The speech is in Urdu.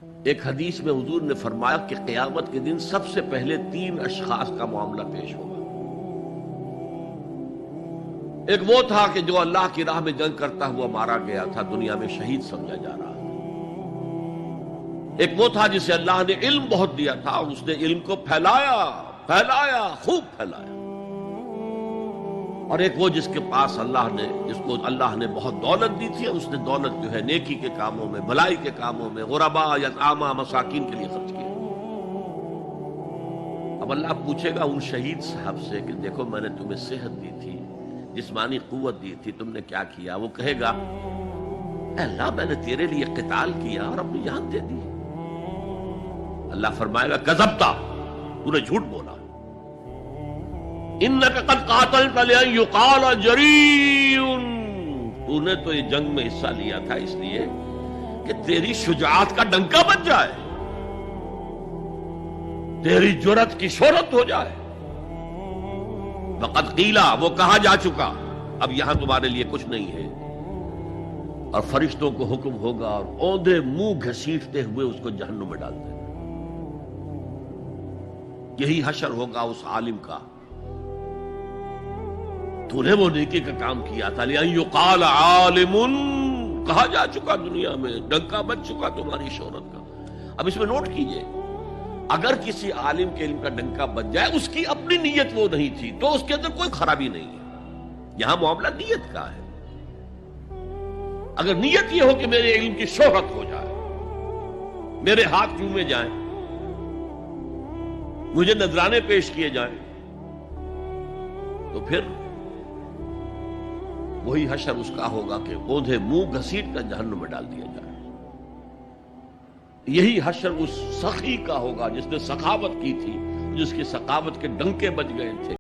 ایک حدیث میں حضور نے فرمایا کہ قیامت کے دن سب سے پہلے 3 اشخاص کا معاملہ پیش ہوگا۔ ایک وہ تھا کہ جو اللہ کی راہ میں جنگ کرتا ہوا مارا گیا تھا، دنیا میں شہید سمجھا جا رہا تھا۔ ایک وہ تھا جسے اللہ نے علم بہت دیا تھا اور اس نے علم کو پھیلایا، خوب پھیلایا۔ اور ایک وہ جس کے پاس جس کو اللہ نے بہت دولت دی تھی اور اس نے دولت جو ہے نیکی کے کاموں میں، بھلائی کے کاموں میں، غرباء، یتامى، مساکین کے لیے خرچ کیا۔ اب اللہ پوچھے گا ان شہید صاحب سے کہ دیکھو میں نے تمہیں صحت دی تھی، جسمانی قوت دی تھی، تم نے کیا کیا؟ وہ کہے گا اے اللہ میں نے تیرے لیے قتال کیا اور اپنی جان دے دی۔ اللہ فرمائے گا کذبتا، تو نے جھوٹ بولا، انک قد قاتلت لأن یقال جریء، تو نے تو یہ جنگ میں حصہ لیا تھا اس لیے کہ تیری شجاعت کا ڈنکا بج جائے، تیری جرأت کی شہرت ہو جائے۔ وقد قیلا، وہ کہا جا چکا، اب یہاں تمہارے لیے کچھ نہیں ہے۔ اور فرشتوں کو حکم ہوگا اور اوندھے منہ گھسیٹتے ہوئے اس کو جہنم میں ڈال دیں۔ یہی حشر ہوگا اس عالم کا، تو نے وہ نیکی کا کام کیا تھا، لئن یقال عالم، کہا جا چکا دنیا میں، ڈنکا بج چکا تمہاری شہرت کا۔ اب اس میں نوٹ کیجئے، اگر کسی عالم کے علم کا ڈنکا بج جائے، اس کی اپنی نیت وہ نہیں تھی تو اس کے اندر کوئی خرابی نہیں ہے۔ یہاں معاملہ نیت کا ہے۔ اگر نیت یہ ہو کہ میرے علم کی شہرت ہو جائے، میرے ہاتھ چومے جائیں، مجھے نذرانے پیش کیے جائیں، تو پھر وہی حشر اس کا ہوگا کہ اوندھے منہ گھسیٹ کر جہنم میں ڈال دیا جائے۔ یہی حشر اس سخی کا ہوگا جس نے سخاوت کی تھی، جس کی سخاوت کے ڈنکے بج گئے تھے۔